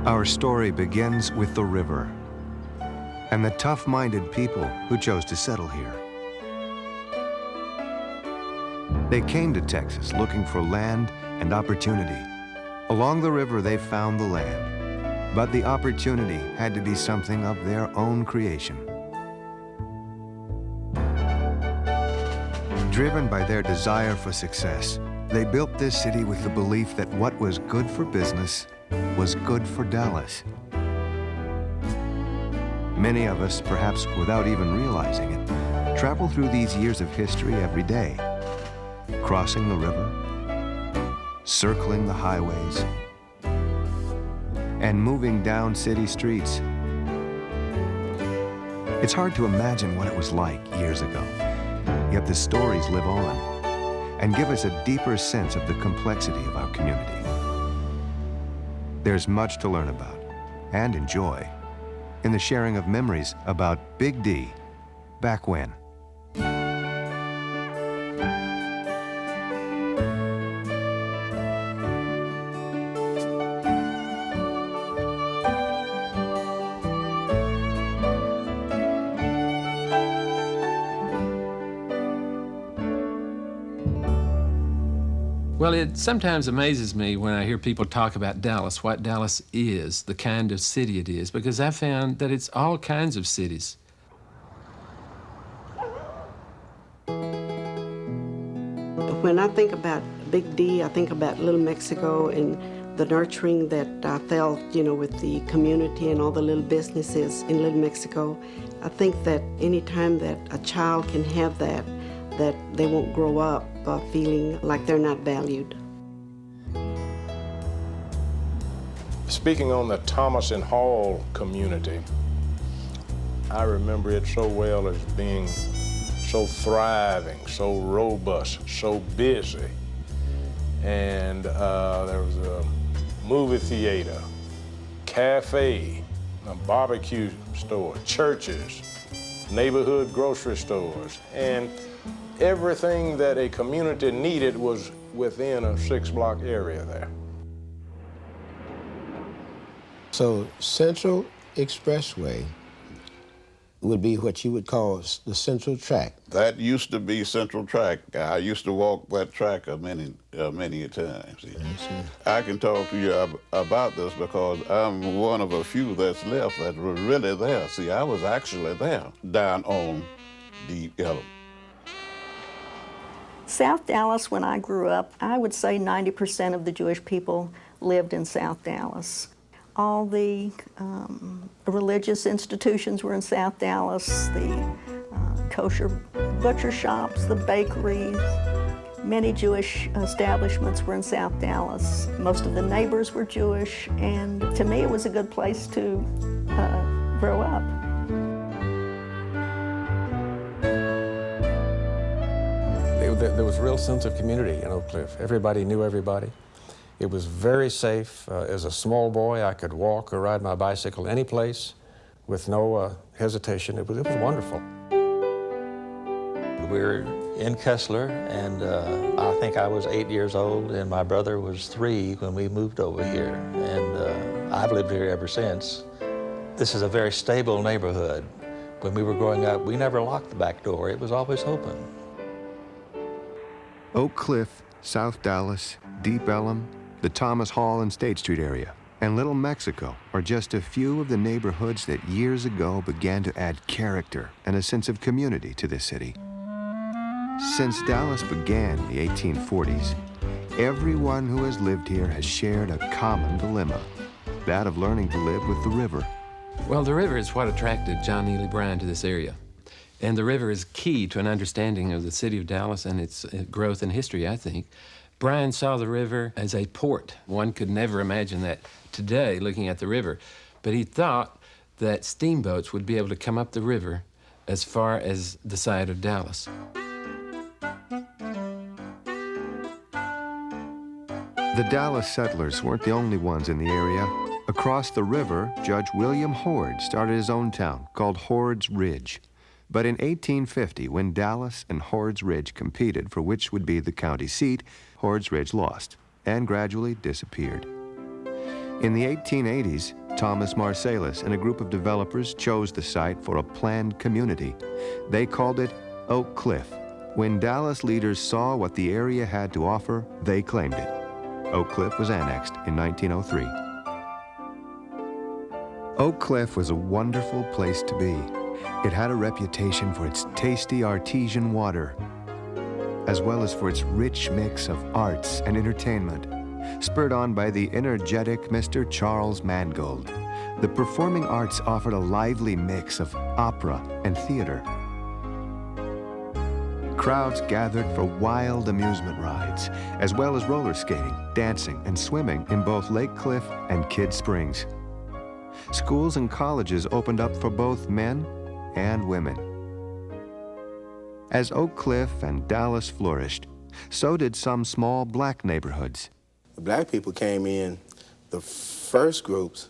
Our story begins with the river and the tough-minded people who chose to settle here. They came to Texas looking for land and opportunity. Along the river, they found the land, but the opportunity had to be something of their own creation. Driven by their desire for success, they built this city with the belief that what was good for business was good for Dallas. Many of us, perhaps without even realizing it, travel through these years of history every day, crossing the river, circling the highways, and moving down city streets. It's hard to imagine what it was like years ago, yet the stories live on and give us a deeper sense of the complexity of our community. There's much to learn about and enjoy in the sharing of memories about Big D back when. Well, it sometimes amazes me when I hear people talk about Dallas, what Dallas is, the kind of city it is, because I found that it's all kinds of cities. When I think about Big D, I think about Little Mexico and the nurturing that I felt, with the community and all the little businesses in Little Mexico. I think that any time that a child can have that they won't grow up feeling like they're not valued. Speaking on the Thomas and Hall community, I remember it so well as being so thriving, so robust, so busy. And there was a movie theater, cafe, a barbecue store, churches, neighborhood grocery stores, and everything that a community needed was within a 6-block area there. So Central Expressway would be what you would call the Central Track. That used to be Central Track. I used to walk that track many a times. I can talk to you about this because I'm one of a few that's left that were really there. See, I was actually there down on Deep Ellum. South Dallas, when I grew up, I would say 90% of the Jewish people lived in South Dallas. All the religious institutions were in South Dallas, the kosher butcher shops, the bakeries. Many Jewish establishments were in South Dallas. Most of the neighbors were Jewish, and to me it was a good place to grow up. There was a real sense of community in Oak Cliff. Everybody knew everybody. It was very safe. As a small boy, I could walk or ride my bicycle any place with no hesitation. It was wonderful. We were in Kessler, and I think I was 8 years old, and my brother was 3 when we moved over here. And I've lived here ever since. This is a very stable neighborhood. When we were growing up, we never locked the back door. It was always open. Oak Cliff, South Dallas, Deep Ellum, the Thomas Hall and State Street area, and Little Mexico are just a few of the neighborhoods that years ago began to add character and a sense of community to this city. Since Dallas began in the 1840s, everyone who has lived here has shared a common dilemma, that of learning to live with the river. Well, the river is what attracted John Neely Bryan to this area. And the river is key to an understanding of the city of Dallas and its growth and history, I think. Bryan saw the river as a port. One could never imagine that today, looking at the river. But he thought that steamboats would be able to come up the river as far as the side of Dallas. The Dallas settlers weren't the only ones in the area. Across the river, Judge William Hord started his own town called Hord's Ridge. But in 1850, when Dallas and Hord's Ridge competed for which would be the county seat, Hord's Ridge lost and gradually disappeared. In the 1880s, Thomas Marsalis and a group of developers chose the site for a planned community. They called it Oak Cliff. When Dallas leaders saw what the area had to offer, they claimed it. Oak Cliff was annexed in 1903. Oak Cliff was a wonderful place to be. It had a reputation for its tasty artesian water, as well as for its rich mix of arts and entertainment. Spurred on by the energetic Mr. Charles Mangold, the performing arts offered a lively mix of opera and theater. Crowds gathered for wild amusement rides, as well as roller skating, dancing, and swimming in both Lake Cliff and Kidd Springs. Schools and colleges opened up for both men and women. As Oak Cliff and Dallas flourished, so did some small black neighborhoods. The black people came in, the first groups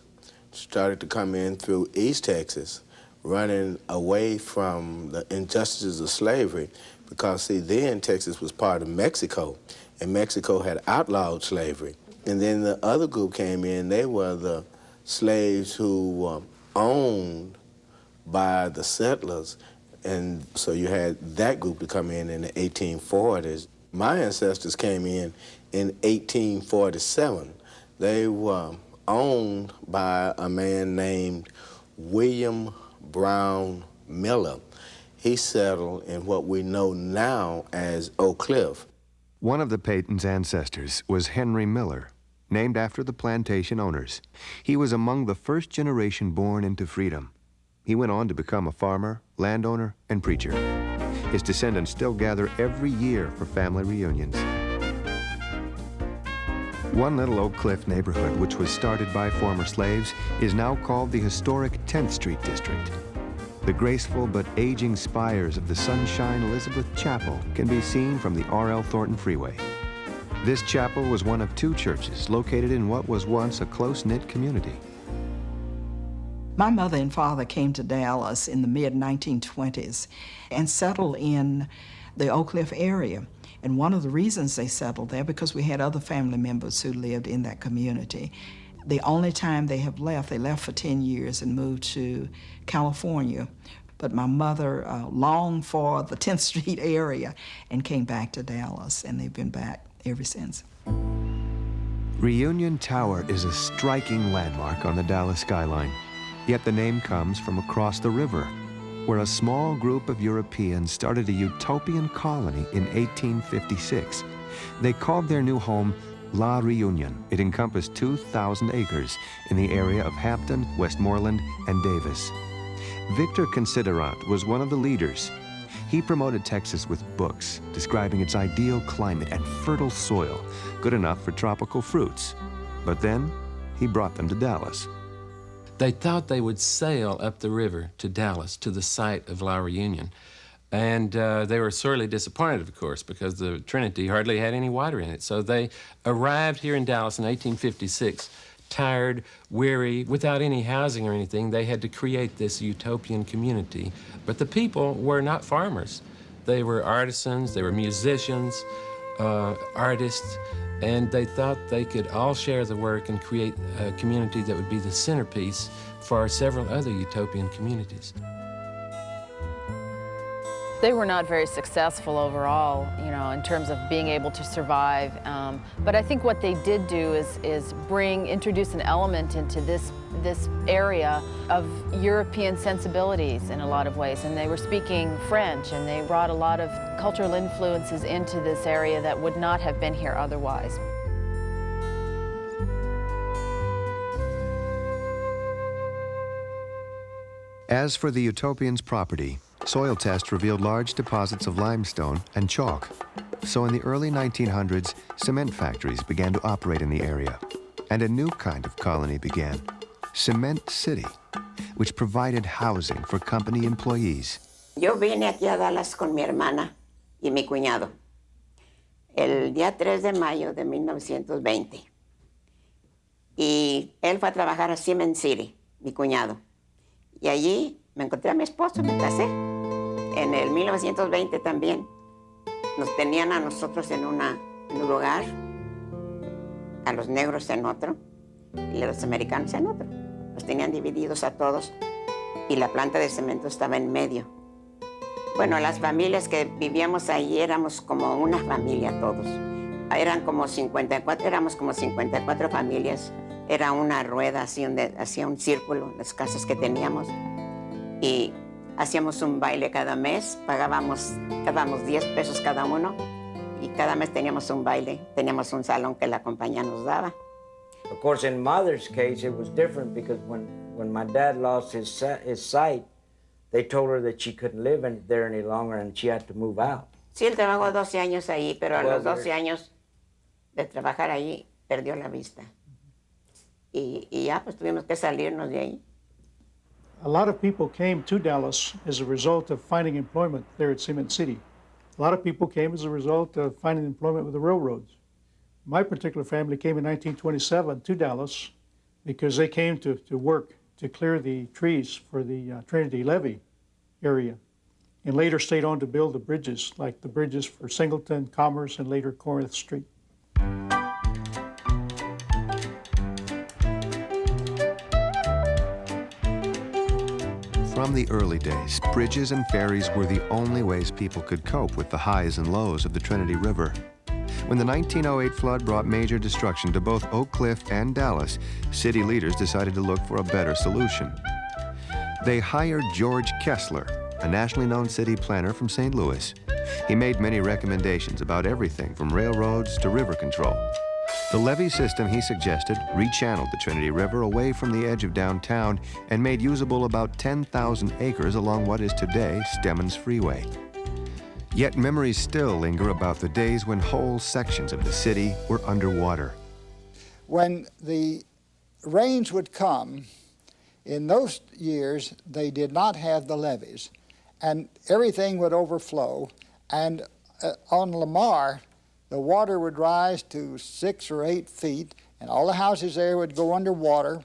started to come in through East Texas, running away from the injustices of slavery, because, see, then Texas was part of Mexico, and Mexico had outlawed slavery. And then the other group came in, they were the slaves who were owned by the settlers, and so you had that group to come in the 1840s. My ancestors came in 1847. They were owned by a man named William Brown Miller. He settled in what we know now as Oak Cliff. One of the Peytons' ancestors was Henry Miller, named after the plantation owners. He was among the first generation born into freedom. He went on to become a farmer, landowner, and preacher. His descendants still gather every year for family reunions. One little Oak Cliff neighborhood, which was started by former slaves, is now called the historic 10th Street District. The graceful but aging spires of the Sunshine Elizabeth Chapel can be seen from the R.L. Thornton Freeway. This chapel was one of two churches located in what was once a close-knit community. My mother and father came to Dallas in the mid-1920s and settled in the Oak Cliff area. And one of the reasons they settled there, because we had other family members who lived in that community. The only time they have left, they left for 10 years and moved to California. But my mother longed for the 10th Street area and came back to Dallas, and they've been back ever since. Reunion Tower is a striking landmark on the Dallas skyline. Yet the name comes from across the river, where a small group of Europeans started a utopian colony in 1856. They called their new home La Reunion. It encompassed 2,000 acres in the area of Hampton, Westmoreland, and Davis. Victor Considerant was one of the leaders. He promoted Texas with books describing its ideal climate and fertile soil, good enough for tropical fruits. But then he brought them to Dallas. They thought they would sail up the river to Dallas, to the site of La Reunion. And they were sorely disappointed, of course, because the Trinity hardly had any water in it. So they arrived here in Dallas in 1856, tired, weary, without any housing or anything. They had to create this utopian community. But the people were not farmers. They were artisans, they were musicians, artists, and they thought they could all share the work and create a community that would be the centerpiece for several other utopian communities. They were not very successful overall, in terms of being able to survive. But I think what they did do is introduce an element into this area of European sensibilities in a lot of ways. And they were speaking French, and they brought a lot of cultural influences into this area that would not have been here otherwise. As for the utopians' property, soil tests revealed large deposits of limestone and chalk. So in the early 1900s, cement factories began to operate in the area, and a new kind of colony began, Cement City, which provided housing for company employees. Yo vine aquí a Dallas con mi hermana y mi cuñado el día 3 de mayo de 1920. Y él fue a trabajar a Cement City, mi cuñado. Y allí me encontré a mi esposo, me casé. En el 1920 también nos tenían a nosotros en un lugar, a los negros en otro. y los americanos en otro. Los tenían divididos a todos y la planta de cemento estaba en medio. Bueno, las familias que vivíamos ahí éramos como una familia todos. Éramos como 54 familias. Era una rueda así donde hacía un círculo, las casas que teníamos. Y hacíamos un baile cada mes, pagábamos 10 pesos cada uno y cada mes teníamos un baile. Teníamos un salón que la compañía nos daba. Of course, in Mother's case, it was different because when my dad lost his sight, they told her that she couldn't live there any longer and she had to move out. Sí, él trabajó 12 años ahí, pero a los 12 años de trabajar ahí perdió la vista. Y ya pues tuvimos que salirnos de ahí. A lot of people came to Dallas as a result of finding employment there at Cement City. A lot of people came as a result of finding employment with the railroads. My particular family came in 1927 to Dallas because they came to work to clear the trees for the Trinity Levee area, and later stayed on to build the bridges, like the bridges for Singleton, Commerce, and later Corinth Street. From the early days, bridges and ferries were the only ways people could cope with the highs and lows of the Trinity River. When the 1908 flood brought major destruction to both Oak Cliff and Dallas, city leaders decided to look for a better solution. They hired George Kessler, a nationally known city planner from St. Louis. He made many recommendations about everything from railroads to river control. The levee system he suggested rechanneled the Trinity River away from the edge of downtown and made usable about 10,000 acres along what is today Stemmons Freeway. Yet memories still linger about the days when whole sections of the city were underwater. When the rains would come, in those years, they did not have the levees, and everything would overflow, and on Lamar, the water would rise to 6 or 8 feet, and all the houses there would go underwater,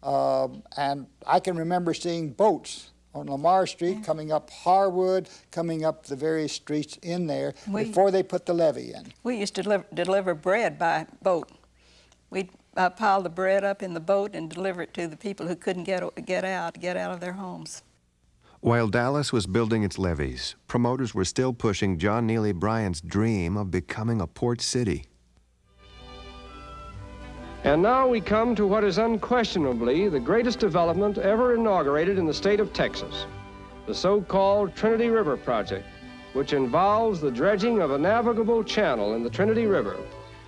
and I can remember seeing boats on Lamar Street coming up Harwood, coming up the various streets in there before they put the levee in. We used to deliver bread by boat. We'd pile the bread up in the boat and deliver it to the people who couldn't get out of their homes. While Dallas was building its levees, promoters were still pushing John Neely Bryant's dream of becoming a port city. And now we come to what is unquestionably the greatest development ever inaugurated in the state of Texas, the so-called Trinity River Project, which involves the dredging of a navigable channel in the Trinity River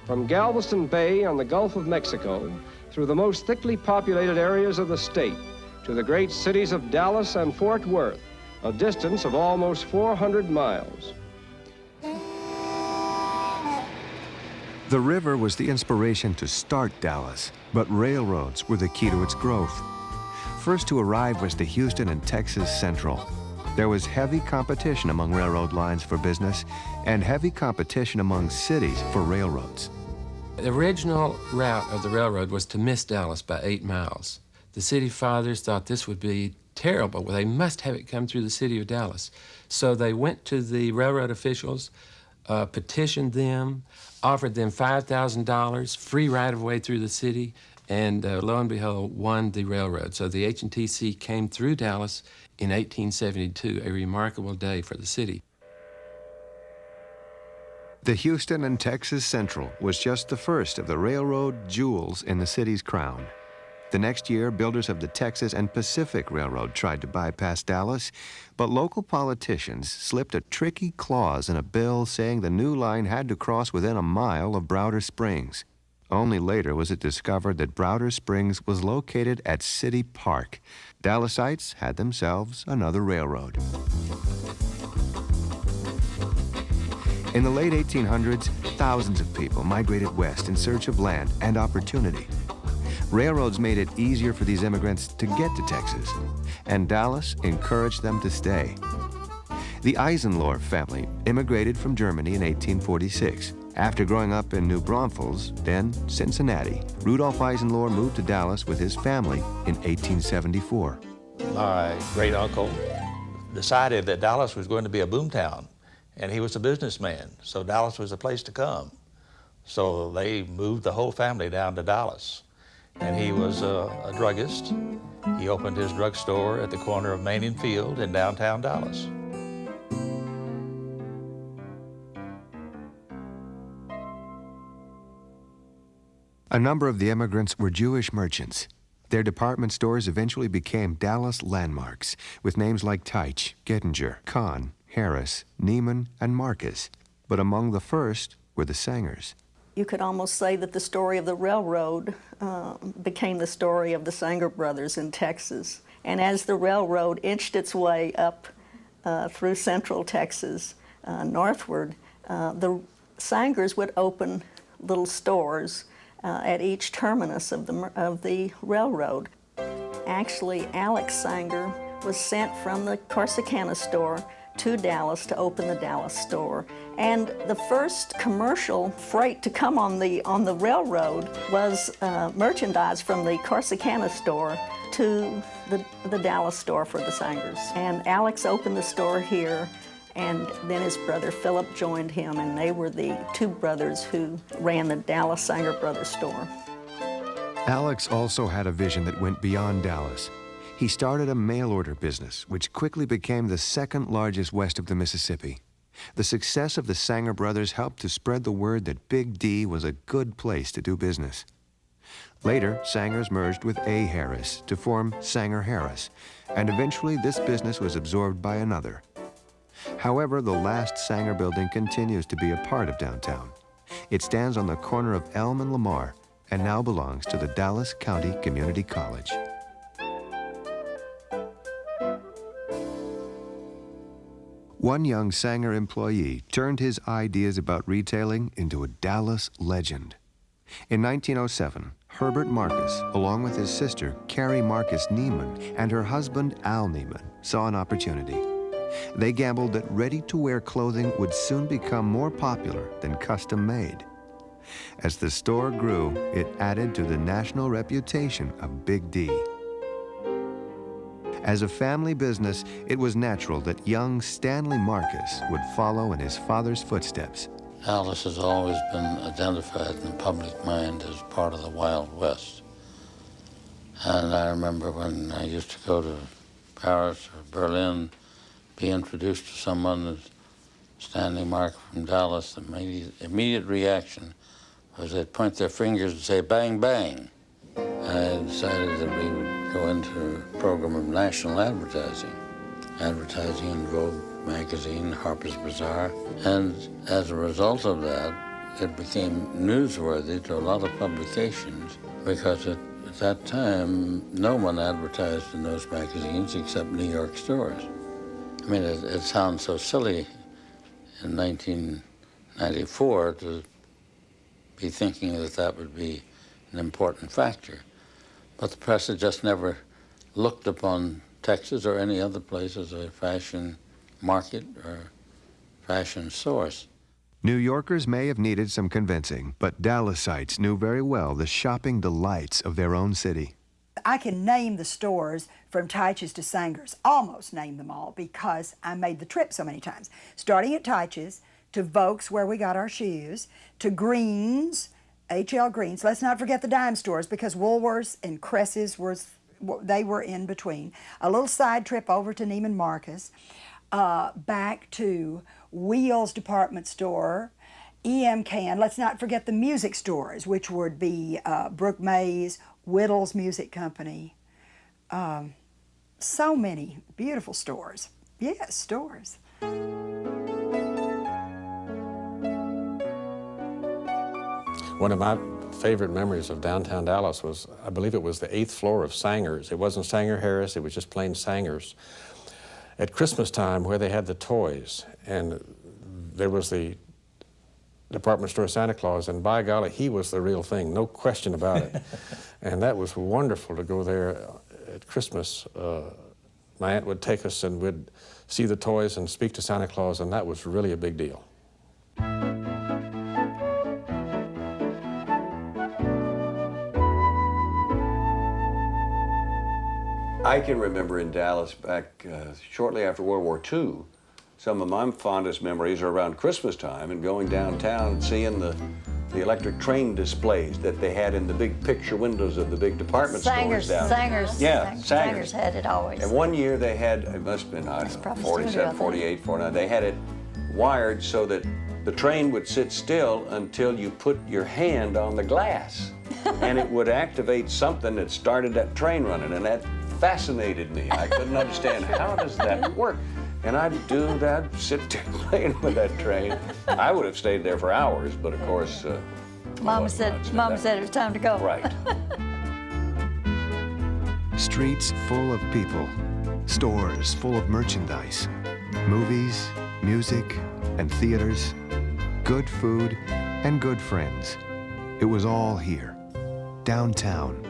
from Galveston Bay on the Gulf of Mexico through the most thickly populated areas of the state to the great cities of Dallas and Fort Worth, a distance of almost 400 miles. The river was the inspiration to start Dallas, but railroads were the key to its growth. First to arrive was the Houston and Texas Central. There was heavy competition among railroad lines for business and heavy competition among cities for railroads. The original route of the railroad was to miss Dallas by 8 miles. The city fathers thought this would be terrible. Well, they must have it come through the city of Dallas. So they went to the railroad officials, petitioned them, offered them $5,000, free right-of-way through the city, and lo and behold, won the railroad. So the H&TC came through Dallas in 1872, a remarkable day for the city. The Houston and Texas Central was just the first of the railroad jewels in the city's crown. The next year, builders of the Texas and Pacific Railroad tried to bypass Dallas, but local politicians slipped a tricky clause in a bill saying the new line had to cross within a mile of Browder Springs. Only later was it discovered that Browder Springs was located at City Park. Dallasites had themselves another railroad. In the late 1800s, thousands of people migrated west in search of land and opportunity. Railroads made it easier for these immigrants to get to Texas, and Dallas encouraged them to stay. The Eisenlohr family immigrated from Germany in 1846. After growing up in New Braunfels, then Cincinnati, Rudolph Eisenlohr moved to Dallas with his family in 1874. My great uncle decided that Dallas was going to be a boomtown, and he was a businessman, so Dallas was the place to come. So they moved the whole family down to Dallas. and he was a druggist. He opened his drugstore at the corner of Main and Field in downtown Dallas. A number of the immigrants were Jewish merchants. Their department stores eventually became Dallas landmarks, with names like Teich, Gettinger, Kahn, Harris, Neiman, and Marcus. But among the first were the Sangers. You could almost say that the story of the railroad became the story of the Sanger brothers in Texas. And as the railroad inched its way up through central Texas northward, the Sangers would open little stores at each terminus of the railroad. Actually, Alex Sanger was sent from the Corsicana store to Dallas to open the Dallas store. And the first commercial freight to come on the railroad was merchandise from the Corsicana store to the Dallas store for the Sangers. And Alex opened the store here, and then his brother Philip joined him, and they were the two brothers who ran the Dallas Sanger Brothers store. Alex also had a vision that went beyond Dallas. He started a mail-order business, which quickly became the second largest west of the Mississippi. The success of the Sanger brothers helped to spread the word that Big D was a good place to do business. Later, Sanger's merged with A. Harris to form Sanger Harris, and eventually this business was absorbed by another. However, the last Sanger building continues to be a part of downtown. It stands on the corner of Elm and Lamar and now belongs to the Dallas County Community College. One young Sanger employee turned his ideas about retailing into a Dallas legend. In 1907, Herbert Marcus, along with his sister, Carrie Marcus Neiman, and her husband, Al Neiman, saw an opportunity. They gambled that ready-to-wear clothing would soon become more popular than custom-made. As the store grew, it added to the national reputation of Big D. As a family business, it was natural that young Stanley Marcus would follow in his father's footsteps. Dallas has always been identified in the public mind as part of the Wild West. And I remember when I used to go to Paris or Berlin, be introduced to someone as Stanley Mark from Dallas, the immediate reaction was they'd point their fingers and say, bang, bang. I decided that we would go into a program of national advertising in Vogue magazine, Harper's Bazaar. And as a result of that, it became newsworthy to a lot of publications because at that time, no one advertised in those magazines except New York stores. I mean, it sounds so silly in 1994 to be thinking that that would be an important factor. But the press had just never looked upon Texas or any other place as a fashion market or fashion source. New Yorkers may have needed some convincing, but Dallasites knew very well the shopping delights of their own city. I can name the stores from Teich's to Sanger's, almost name them all, because I made the trip so many times. Starting at Teich's, to Vokes, where we got our shoes, to Greens, H.L. Greens. Let's not forget the dime stores, because Woolworths and Cress's they were in between. A little side trip over to Neiman Marcus, back to Wheels department store, E.M. Can. Let's not forget the music stores, which would be Brooke Mays, Whittles Music Company. So many beautiful stores. Yes, stores. One of my favorite memories of downtown Dallas was, I believe it was the 8th floor of Sanger's. It wasn't Sanger Harris, it was just plain Sanger's. At Christmas time, where they had the toys, and there was the department store Santa Claus, and by golly, he was the real thing, no question about it. And that was wonderful to go there at Christmas. My aunt would take us and we'd see the toys and speak to Santa Claus, and that was really a big deal. I can remember in Dallas back shortly after World War II, some of my fondest memories are around Christmas time and going downtown and seeing the the electric train displays that they had in the big picture windows of the big department stores down there. Sangers had it always. And one year they had, it must have been, I don't know, 47, 48, 49, they had it wired so that the train would sit still until you put your hand on the glass. And it would activate something that started that train running, and that fascinated me. I couldn't understand, how does that work? And I'd do that, sit there playing with that train. I would have stayed there for hours, but of course, Mama said it was time to go. Right. Streets full of people, stores full of merchandise, movies, music, and theaters, good food, and good friends. It was all here, downtown.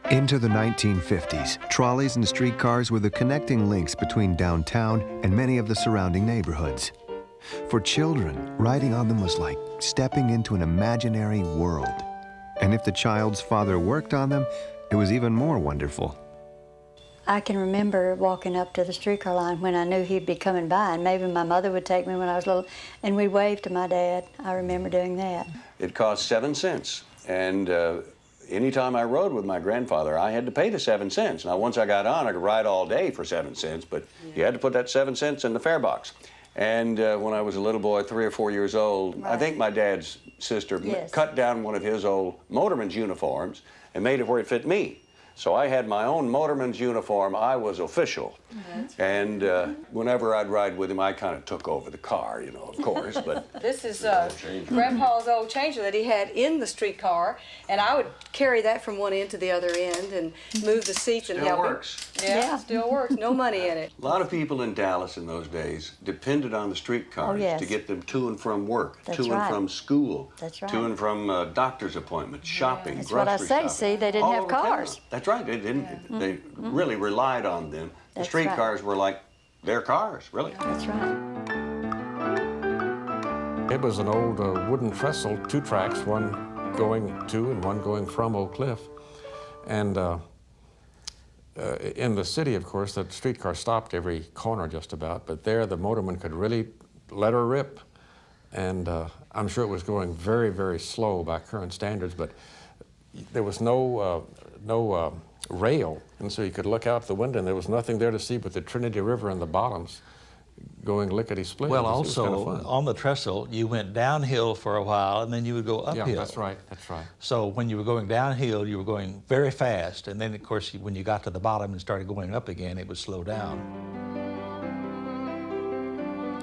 Into the 1950s, trolleys and streetcars were the connecting links between downtown and many of the surrounding neighborhoods. For children, riding on them was like stepping into an imaginary world. And if the child's father worked on them, it was even more wonderful. I can remember walking up to the streetcar line when I knew he'd be coming by, and maybe my mother would take me when I was little, and we'd wave to my dad. I remember doing that. It cost 7 cents, and anytime I rode with my grandfather, I had to pay the 7 cents. Now, once I got on, I could ride all day for 7 cents, but you had to put that 7 cents in the fare box. And when I was a little boy, 3 or 4 years old, I think my dad's sister cut down one of his old motorman's uniforms and made it where it fit me. So I had my own motorman's uniform. I was official. And whenever I'd ride with him, I kind of took over the car, you know, of course, but... This is Grandpa's old changer that he had in the streetcar, and I would carry that from one end to the other end and move the seats and help him. Still works. Yeah, still works. No money in it. A lot of people in Dallas in those days depended on the streetcars to get them to and from work, to and from school, to and from doctor's appointments, shopping, That's grocery what I say. shopping. See, they didn't have cars. That's right. They didn't. They really relied on them. The streetcars were like their cars, really. That's right. It was an old wooden trestle, 2 tracks, one going to and one going from Oak Cliff. And in the city, of course, the streetcar stopped every corner just about, but there the motorman could really let her rip. And I'm sure it was going very, very slow by current standards, but there was no rail, and so you could look out the window and there was nothing there to see but the Trinity River and the bottoms going lickety-split. Well, It was also, kind of fun. on the trestle, you went downhill for a while, and then you would go uphill. Yeah, that's right, that's right. So when you were going downhill, you were going very fast, and then, of course, when you got to the bottom and started going up again, it would slow down.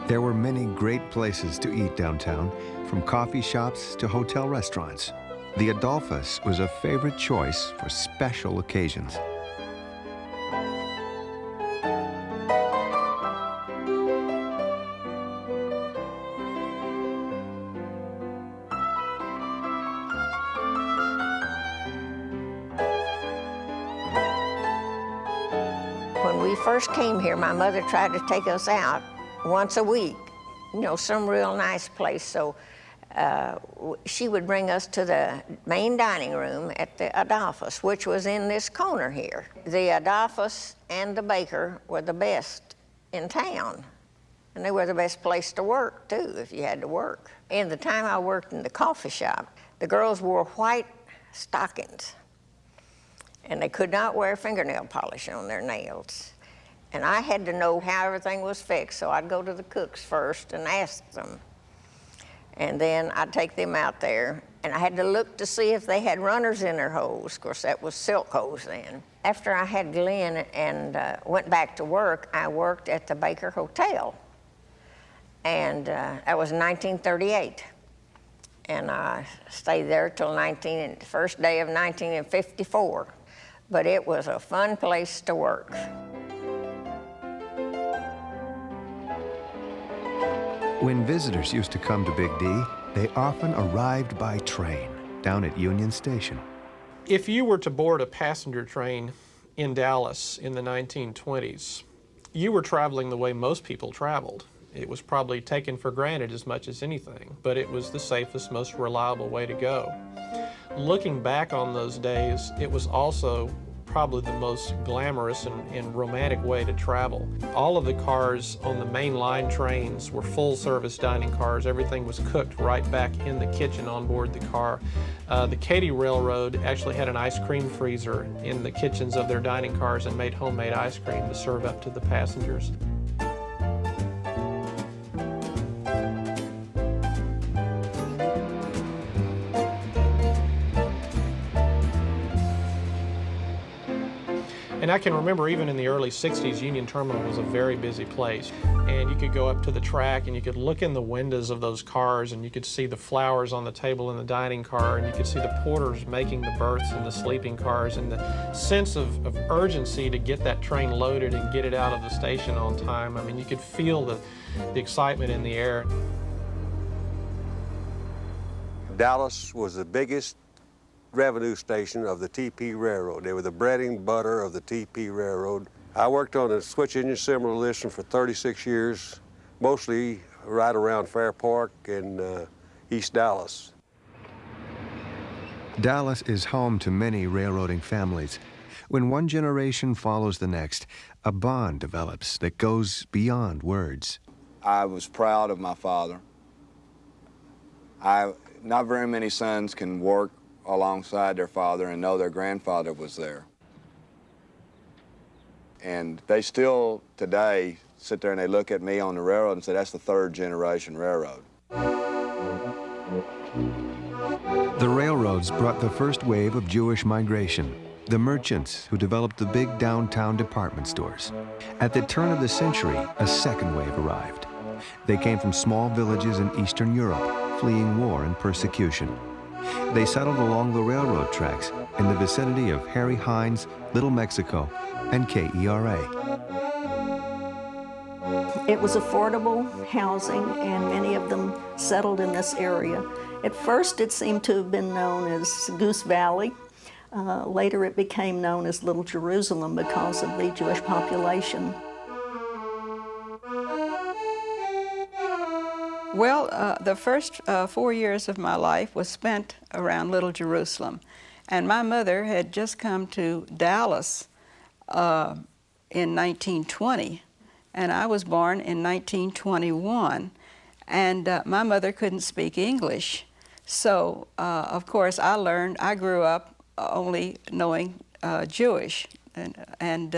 There were many great places to eat downtown, from coffee shops to hotel restaurants. The Adolphus was a favorite choice for special occasions. When we first came here, my mother tried to take us out once a week, you know, some real nice place. So she would bring us to the main dining room at the Adolphus, which was in this corner here. The Adolphus and the Baker were the best in town. And they were the best place to work, too, if you had to work. In the time I worked in the coffee shop, the girls wore white stockings. And they could not wear fingernail polish on their nails. And I had to know how everything was fixed, so I'd go to the cooks first and ask them. And then I'd take them out there, and I had to look to see if they had runners in their hose. Of course, that was silk hose then. After I had Glenn and went back to work, I worked at the Baker Hotel. And that was in 1938. And I stayed there till the first day of 1954. But it was a fun place to work. When visitors used to come to Big D, they often arrived by train down at Union Station. If you were to board a passenger train in Dallas in the 1920s, you were traveling the way most people traveled. It was probably taken for granted as much as anything, but it was the safest, most reliable way to go. Looking back on those days, it was also probably the most glamorous and romantic way to travel. All of the cars on the main line trains were full-service dining cars. Everything was cooked right back in the kitchen on board the car. The Katy Railroad actually had an ice cream freezer in the kitchens of their dining cars and made homemade ice cream to serve up to the passengers. And I can remember even in the early 60s, Union Terminal was a very busy place. And you could go up to the track and you could look in the windows of those cars and you could see the flowers on the table in the dining car and you could see the porters making the berths in the sleeping cars, and the sense of urgency to get that train loaded and get it out of the station on time. I mean, you could feel the excitement in the air. Dallas was the biggest revenue station of the TP Railroad. They were the bread and butter of the TP Railroad. I worked on a switch engine assembly listen for 36 years, mostly right around Fair Park and East Dallas. Dallas is home to many railroading families. When one generation follows the next, a bond develops that goes beyond words. I was proud of my father. Not very many sons can work alongside their father and know their grandfather was there. And they still, today, sit there and they look at me on the railroad and say, that's the third generation railroad. The railroads brought the first wave of Jewish migration, the merchants who developed the big downtown department stores. At the turn of the century, a second wave arrived. They came from small villages in Eastern Europe, fleeing war and persecution. They settled along the railroad tracks in the vicinity of Harry Hines, Little Mexico, and KERA. It was affordable housing, and many of them settled in this area. At first, it seemed to have been known as Goose Valley. Later, it became known as Little Jerusalem because of the Jewish population. Well, the first 4 years of my life was spent around Little Jerusalem. And my mother had just come to Dallas in 1920, and I was born in 1921. And my mother couldn't speak English. So, of course, I grew up only knowing Jewish. And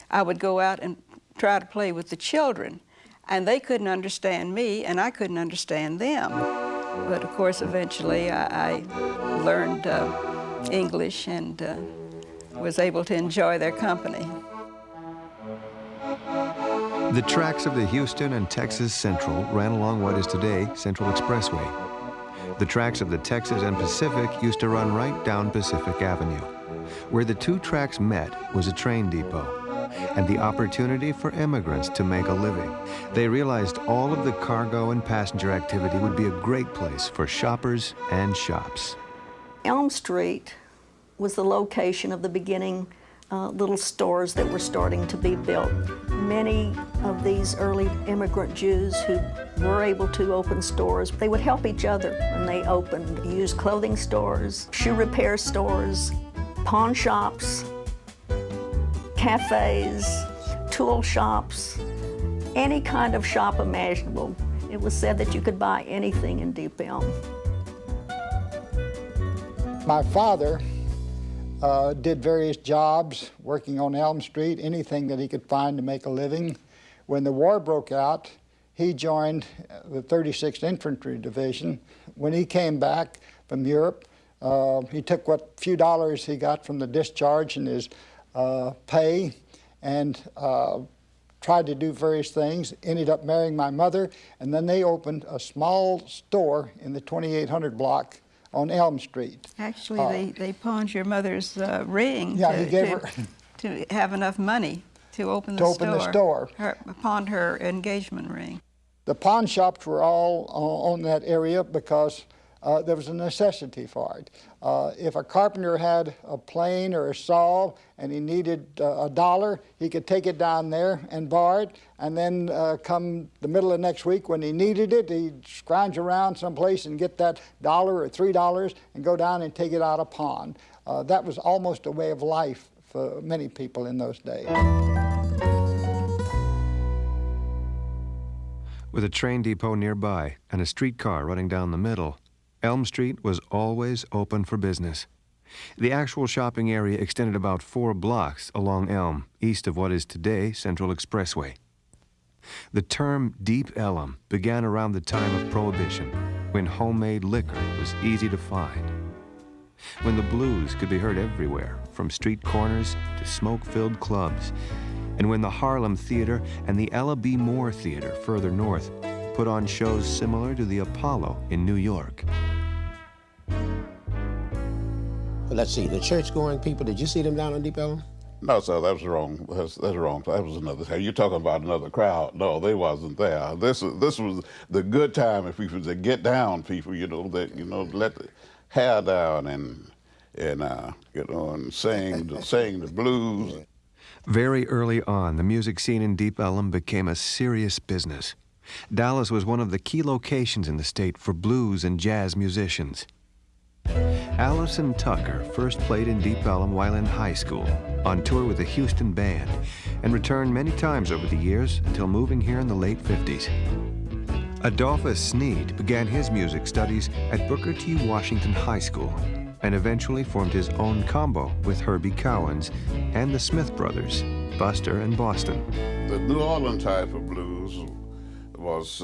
I would go out and try to play with the children. And they couldn't understand me, and I couldn't understand them. But of course, eventually I learned English and was able to enjoy their company. The tracks of the Houston and Texas Central ran along what is today Central Expressway. The tracks of the Texas and Pacific used to run right down Pacific Avenue. Where the two tracks met was a train depot and the opportunity for immigrants to make a living. They realized all of the cargo and passenger activity would be a great place for shoppers and shops. Elm Street was the location of the beginning little stores that were starting to be built. Many of these early immigrant Jews who were able to open stores, they would help each other when they opened used clothing stores, shoe repair stores, pawn shops, cafes, tool shops, any kind of shop imaginable. It was said that you could buy anything in Deep Elm. My father did various jobs working on Elm Street, anything that he could find to make a living. When the war broke out, he joined the 36th Infantry Division. When he came back from Europe, he took what few dollars he got from the discharge and his pay and tried to do various things, ended up marrying my mother, and then they opened a small store in the 2800 block on Elm Street. Actually, they pawned your mother's ring Yeah, he gave her to have enough money to open the to store. open the store. Pawned her engagement ring. The pawn shops were all on that area because there was a necessity for it. If a carpenter had a plane or a saw and he needed $1, he could take it down there and borrow it, and then come the middle of next week when he needed it, he'd scrounge around someplace and get that $1 or $3 and go down and take it out of pawn. That was almost a way of life for many people in those days. With a train depot nearby and a streetcar running down the middle, Elm Street was always open for business. The actual shopping area extended about 4 blocks along Elm, east of what is today Central Expressway. The term Deep Ellum began around the time of Prohibition, when homemade liquor was easy to find. When the blues could be heard everywhere, from street corners to smoke-filled clubs, and when the Harlem Theater and the Ella B. Moore Theater further north put on shows similar to the Apollo in New York. Let's see, the church-going people, did you see them down on Deep Ellum? No, sir, that was wrong. That's wrong. That was another time. You're talking about another crowd. No, they wasn't there. This was the good time if we was to get down people, let the hair down and sing the blues. Very early on, the music scene in Deep Ellum became a serious business. Dallas was one of the key locations in the state for blues and jazz musicians. Allison Tucker first played in Deep Ellum while in high school, on tour with the Houston Band, and returned many times over the years until moving here in the late 50s. Adolphus Sneed began his music studies at Booker T. Washington High School and eventually formed his own combo with Herbie Cowens and the Smith Brothers, Buster and Boston. The New Orleans type of blues was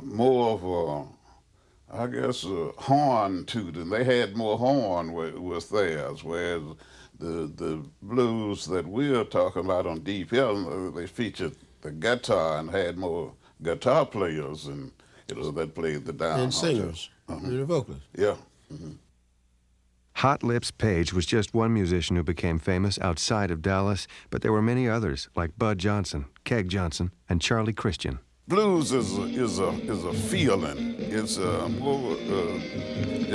more of a, horn tooting. They had more horn with theirs, whereas the blues that we're talking about on Deep Ellum, they featured the guitar and had more guitar players and that played the down. And singers, the vocalists. Yeah. Hot Lips Page was just one musician who became famous outside of Dallas, but there were many others like Bud Johnson, Keg Johnson, and Charlie Christian. Blues is a feeling. It's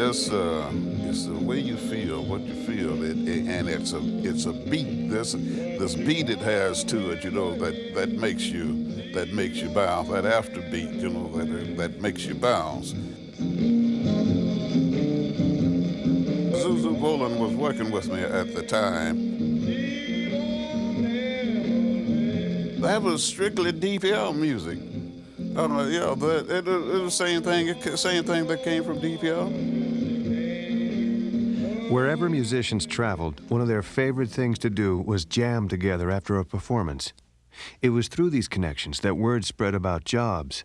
it's the way you feel, what you feel, and it's a beat. This beat it has to it, that makes you bounce. That after beat, that makes you bounce. Zuzu Boland was working with me at the time. That was strictly Deep Ellum music. It was the same thing that came from Deep Ellum. Wherever musicians traveled, one of their favorite things to do was jam together after a performance. It was through these connections that word spread about jobs.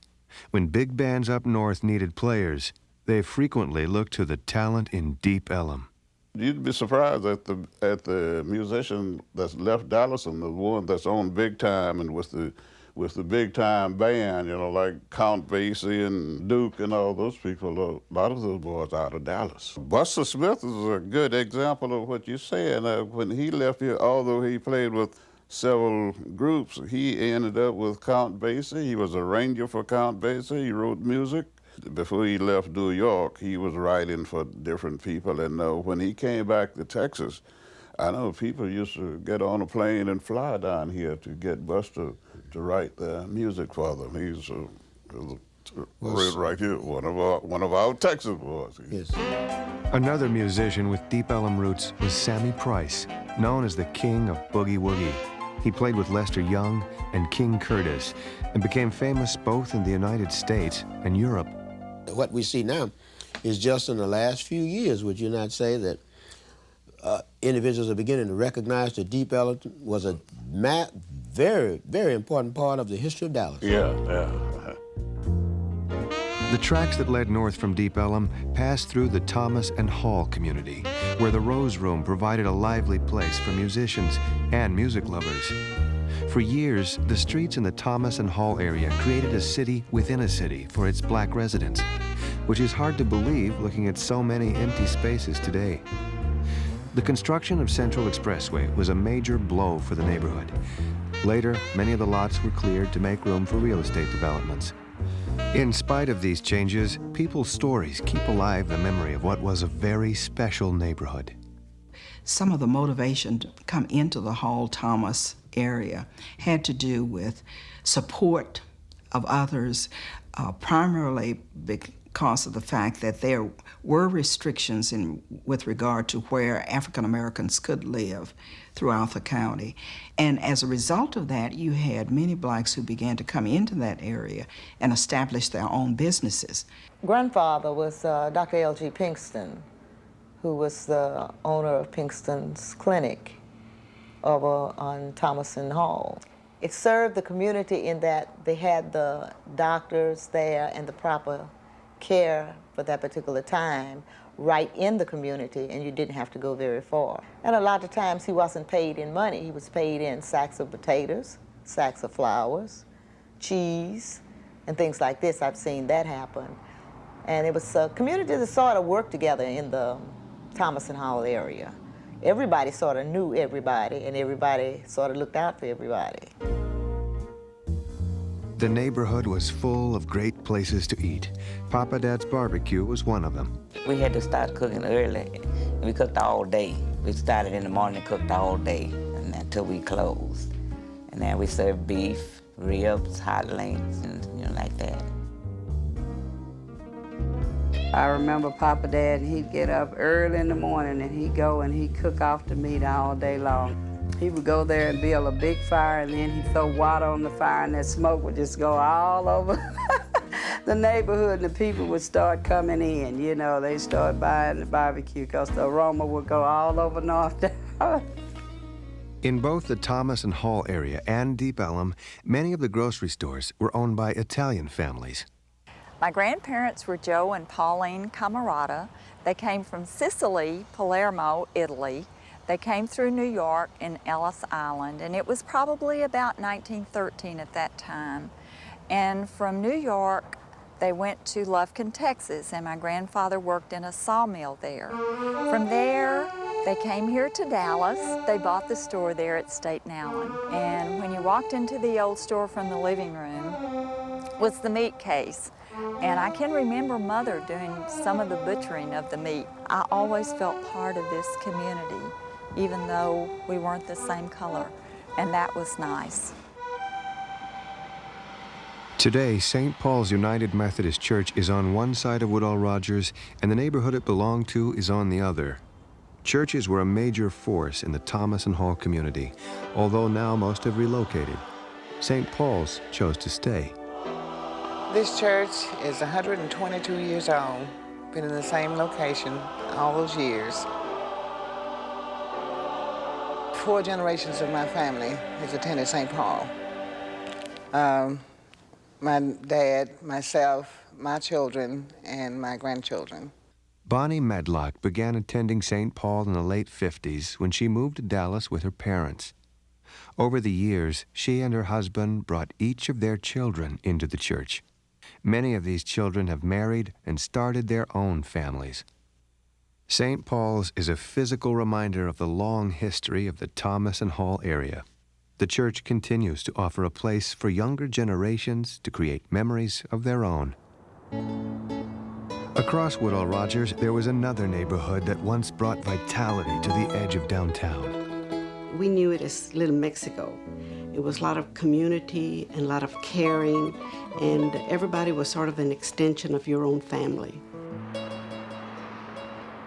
When big bands up north needed players, they frequently looked to the talent in Deep Ellum. You'd be surprised at the musician that's left Dallas and the one that's on big time and with the big time band, like Count Basie and Duke and all those people. A lot of those boys out of Dallas. Buster Smith is a good example of what you're saying. When he left here, although he played with several groups, he ended up with Count Basie. He was a arranger for Count Basie. He wrote music. Before he left New York, he was writing for different people. And when he came back to Texas, I know people used to get on a plane and fly down here to get Buster to write the music for them. He's right here, one of our Texas boys. Yes. Another musician with Deep Ellum roots was Sammy Price, known as the king of boogie woogie. He played with Lester Young and King Curtis and became famous both in the United States and Europe. What we see now is just in the last few years, would you not say that individuals are beginning to recognize that Deep Ellum was a very, very important part of the history of Dallas. Yeah. The tracks that led north from Deep Ellum passed through the Thomas and Hall community, where the Rose Room provided a lively place for musicians and music lovers. For years, the streets in the Thomas and Hall area created a city within a city for its black residents, which is hard to believe looking at so many empty spaces today. The construction of Central Expressway was a major blow for the neighborhood. Later, many of the lots were cleared to make room for real estate developments. In spite of these changes, people's stories keep alive the memory of what was a very special neighborhood. Some of the motivation to come into the Hall-Thomas area had to do with support of others, primarily because of the fact that there were restrictions with regard to where African Americans could live throughout the county. And as a result of that, you had many blacks who began to come into that area and establish their own businesses. Grandfather was Dr. L.G. Pinkston, who was the owner of Pinkston's Clinic over on Thomas and Hall. It served the community in that they had the doctors there and the proper care for that particular time right in the community, and you didn't have to go very far. And a lot of times he wasn't paid in money. He was paid in sacks of potatoes, sacks of flowers, cheese, and things like this. I've seen that happen. And it was a community that sort of worked together in the Thomas and Hall area. Everybody sort of knew everybody, and everybody sort of looked out for everybody. The neighborhood was full of great places to eat. Papa Dad's Barbecue was one of them. We had to start cooking early, and we cooked all day. We started in the morning and cooked all day and until we closed. And then we served beef, ribs, hot links, and like that. I remember Papa Dad, he'd get up early in the morning and he'd go and he'd cook off the meat all day long. He would go there and build a big fire, and then he'd throw water on the fire, and that smoke would just go all over the neighborhood, and the people would start coming in. They start buying the barbecue because the aroma would go all over North Dallas. In both the Thomas and Hall area and Deep Ellum, many of the grocery stores were owned by Italian families. My grandparents were Joe and Pauline Camerata. They came from Sicily, Palermo, Italy. They came through New York and Ellis Island, and it was probably about 1913 at that time. And from New York, they went to Lufkin, Texas, and my grandfather worked in a sawmill there. From there, they came here to Dallas. They bought the store there at Staten Island. And when you walked into the old store from the living room was the meat case. And I can remember Mother doing some of the butchering of the meat. I always felt part of this community, even though we weren't the same color, and that was nice. Today, St. Paul's United Methodist Church is on one side of Woodall Rogers, and the neighborhood it belonged to is on the other. Churches were a major force in the Thomas and Hall community, although now most have relocated. St. Paul's chose to stay. This church is 122 years old, been in the same location all those years. 4 generations of my family has attended St. Paul. My dad, myself, my children, and my grandchildren. Bonnie Medlock began attending St. Paul in the late 50s when she moved to Dallas with her parents. Over the years, she and her husband brought each of their children into the church. Many of these children have married and started their own families. St. Paul's is a physical reminder of the long history of the Thomas and Hall area. The church continues to offer a place for younger generations to create memories of their own. Across Woodall Rogers, there was another neighborhood that once brought vitality to the edge of downtown. We knew it as Little Mexico. It was a lot of community and a lot of caring, and everybody was sort of an extension of your own family.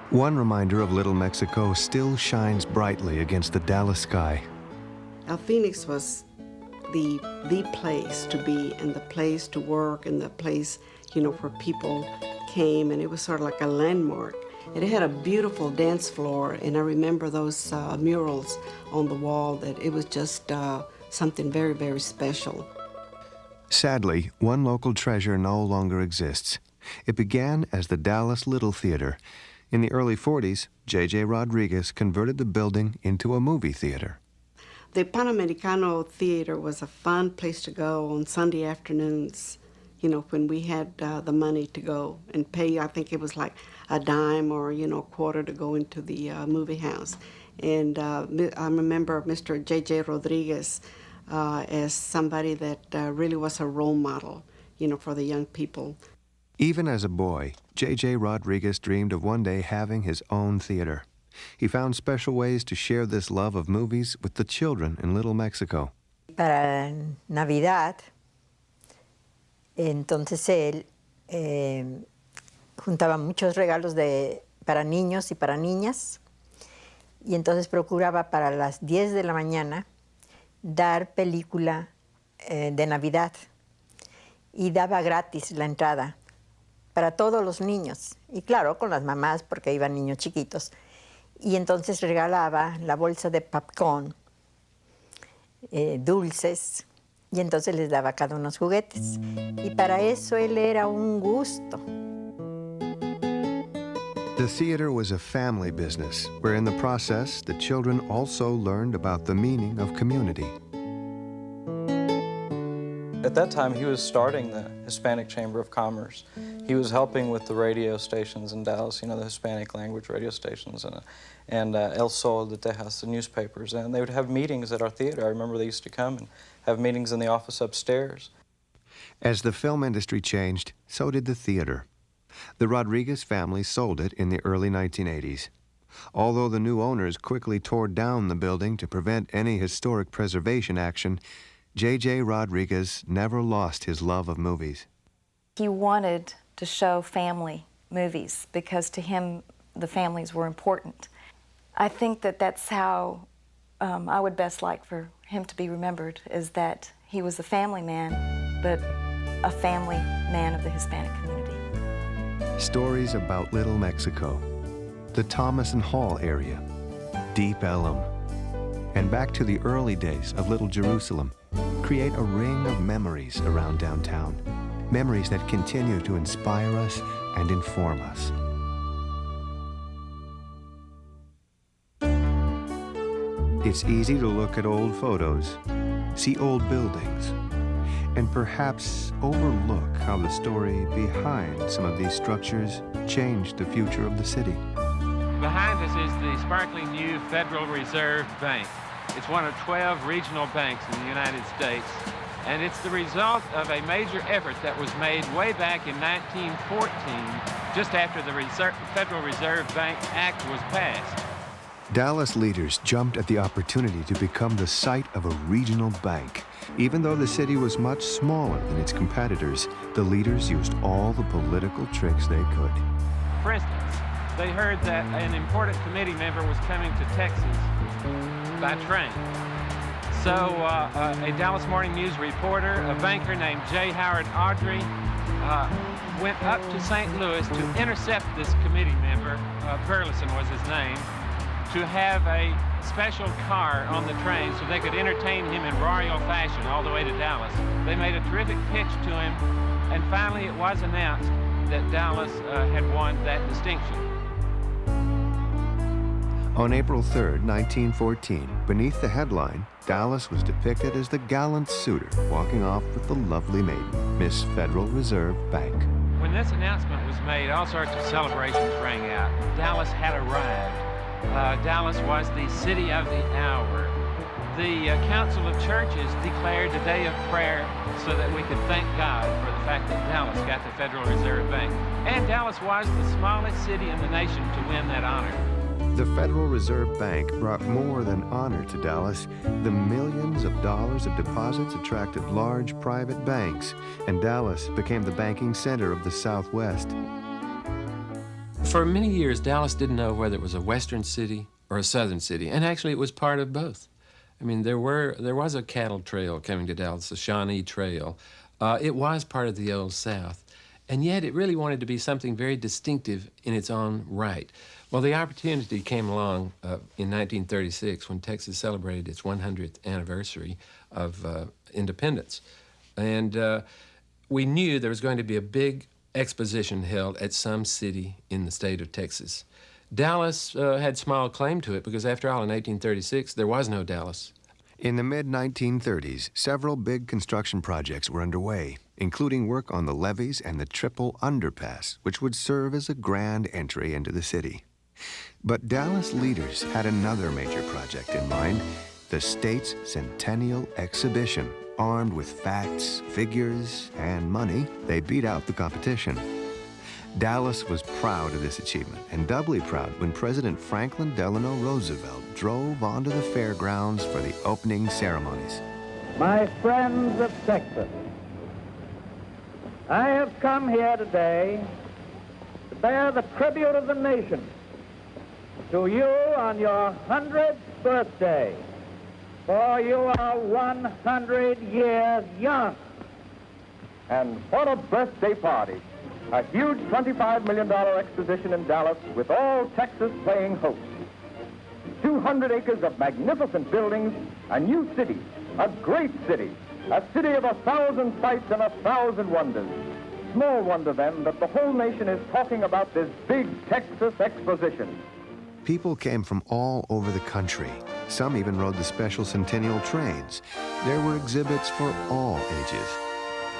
One reminder of Little Mexico still shines brightly against the Dallas sky. Phoenix was the place to be, and the place to work, and the place, where people came, and it was sort of like a landmark. It had a beautiful dance floor, and I remember those murals on the wall, that it was just something very, very special. Sadly, one local treasure no longer exists. It began as the Dallas Little Theater. In the early 40s, J.J. Rodriguez converted the building into a movie theater. The Panamericano Theater was a fun place to go on Sunday afternoons, when we had the money to go and pay. I think it was like a dime or, a quarter to go into the movie house. And I remember Mr. J.J. Rodriguez as somebody that really was a role model, for the young people. Even as a boy, J.J. Rodriguez dreamed of one day having his own theater. He found special ways to share this love of movies with the children in Little Mexico. Para Navidad, entonces él juntaba muchos regalos para niños y para niñas, y entonces procuraba para las 10 de la mañana dar película de Navidad, y daba gratis la entrada para todos los niños, y claro, con las mamás porque iban niños chiquitos. Y entonces regalaba la bolsa de popcorn, dulces, y entonces les daba a cada uno los juguetes. Y para eso él era un gusto. The theater was a family business, where in the process, the children also learned about the meaning of community. At that time, he was starting the Hispanic Chamber of Commerce. He was helping with the radio stations in Dallas, you know, the Hispanic language radio stations, and El Sol de Texas, the newspapers. And they would have meetings at our theater. I remember they used to come and have meetings in the office upstairs. As the film industry changed, so did the theater. The Rodriguez family sold it in the early 1980s. Although the new owners quickly tore down the building to prevent any historic preservation action, J.J. Rodriguez never lost his love of movies. He wanted to show family movies because to him the families were important. I think that that's how I would best like for him to be remembered, is that he was a family man, but a family man of the Hispanic community. Stories about Little Mexico, the Thomas and Hall area, Deep Ellum, and back to the early days of Little Jerusalem create a ring of memories around downtown. Memories that continue to inspire us and inform us. It's easy to look at old photos, see old buildings, and perhaps overlook how the story behind some of these structures changed the future of the city. Behind us is the sparkling new Federal Reserve Bank. It's one of 12 regional banks in the United States, and it's the result of a major effort that was made way back in 1914, just after the Federal Reserve Bank Act was passed. Dallas leaders jumped at the opportunity to become the site of a regional bank. Even though the city was much smaller than its competitors, the leaders used all the political tricks they could. For instance, they heard that an important committee member was coming to Texas by train. So a Dallas Morning News reporter, a banker named J. Howard Audrey, went up to St. Louis to intercept this committee member, Burleson was his name, to have a special car on the train so they could entertain him in royal fashion all the way to Dallas. They made a terrific pitch to him, and finally it was announced that Dallas had won that distinction. On April 3rd, 1914, beneath the headline, Dallas was depicted as the gallant suitor walking off with the lovely maiden, Miss Federal Reserve Bank. When this announcement was made, all sorts of celebrations rang out. Dallas had arrived. Dallas was the city of the hour. The Council of Churches declared a day of prayer so that we could thank God for the fact that Dallas got the Federal Reserve Bank. And Dallas was the smallest city in the nation to win that honor. The Federal Reserve Bank brought more than honor to Dallas. The millions of dollars of deposits attracted large private banks, and Dallas became the banking center of the Southwest. For many years, Dallas didn't know whether it was a western city or a southern city, and actually it was part of both. I mean, there was a cattle trail coming to Dallas, the Shawnee Trail. It was part of the Old South, and yet it really wanted to be something very distinctive in its own right. Well, the opportunity came along in 1936 when Texas celebrated its 100th anniversary of independence, and we knew there was going to be a big exposition held at some city in the state of Texas. Dallas had small claim to it because, after all, in 1836, there was no Dallas. In the mid-1930s, several big construction projects were underway, including work on the levees and the Triple Underpass, which would serve as a grand entry into the city. But Dallas leaders had another major project in mind, the state's Centennial Exhibition. Armed with facts, figures, and money, they beat out the competition. Dallas was proud of this achievement, and doubly proud when President Franklin Delano Roosevelt drove onto the fairgrounds for the opening ceremonies. My friends of Texas, I have come here today to bear the tribute of the nation to you on your 100th birthday, for you are 100 years young. And what a birthday party. A huge $25 million exposition in Dallas with all Texas playing host. 200 acres of magnificent buildings, a new city, a great city, a city of 1,000 sights and 1,000 wonders. Small wonder, then, that the whole nation is talking about this big Texas exposition. People came from all over the country. Some even rode the special Centennial trains. There were exhibits for all ages.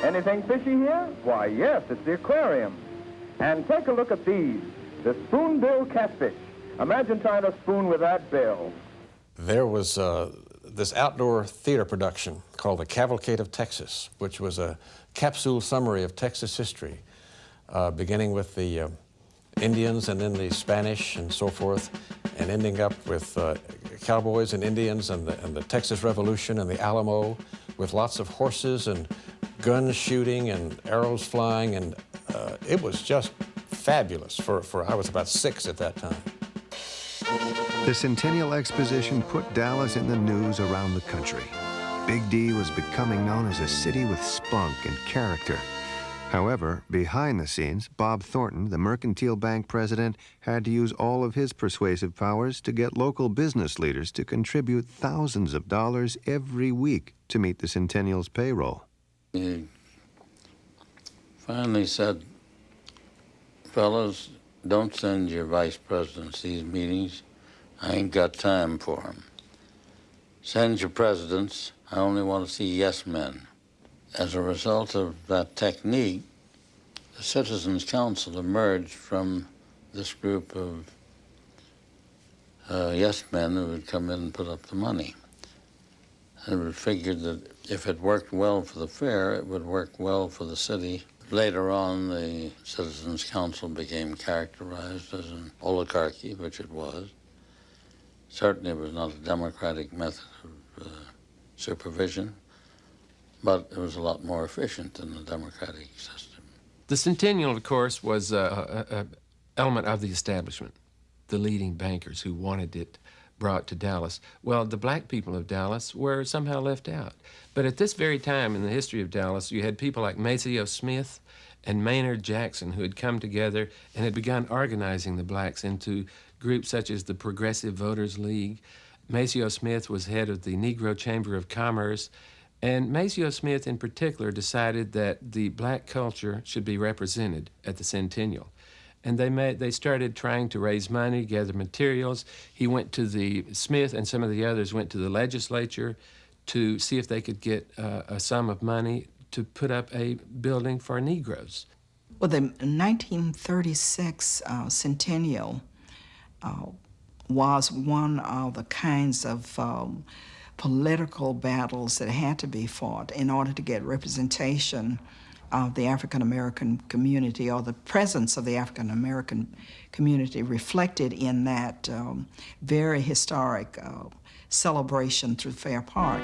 Anything fishy here? Why, yes, it's the aquarium. And take a look at these, the spoonbill catfish. Imagine trying to spoon with that bill. There was this outdoor theater production called The Cavalcade of Texas, which was a capsule summary of Texas history, beginning with the Indians and then the Spanish and so forth, and ending up with cowboys and Indians and the Texas Revolution and the Alamo, with lots of horses and guns shooting and arrows flying, and it was just fabulous for I was about 6 at that time. The Centennial Exposition put Dallas in the news around the country. Big D was becoming known as a city with spunk and character. However, behind the scenes, Bob Thornton, the Mercantile Bank president, had to use all of his persuasive powers to get local business leaders to contribute thousands of dollars every week to meet the Centennial's payroll. He finally said, fellas, don't send your vice presidents these meetings. I ain't got time for them. Send your presidents. I only want to see yes men. As a result of that technique, the Citizens Council emerged from this group of yes men who would come in and put up the money. And we figured that if it worked well for the fair, it would work well for the city. Later on, the Citizens Council became characterized as an oligarchy, which it was. Certainly, it was not a democratic method of supervision, but it was a lot more efficient than the democratic system. The Centennial, of course, was an element of the establishment, the leading bankers who wanted it brought to Dallas. Well, the black people of Dallas were somehow left out. But at this very time in the history of Dallas, you had people like Maceo Smith and Maynard Jackson who had come together and had begun organizing the blacks into groups such as the Progressive Voters League. Maceo Smith was head of the Negro Chamber of Commerce, and Maceo Smith in particular decided that the black culture should be represented at the Centennial. And they started trying to raise money, gather materials. He went to Smith and some of the others went to the legislature to see if they could get a sum of money to put up a building for Negroes. Well, the 1936 Centennial was one of the kinds of political battles that had to be fought in order to get representation of the African American community, or the presence of the African American community reflected in that very historic celebration through Fair Park.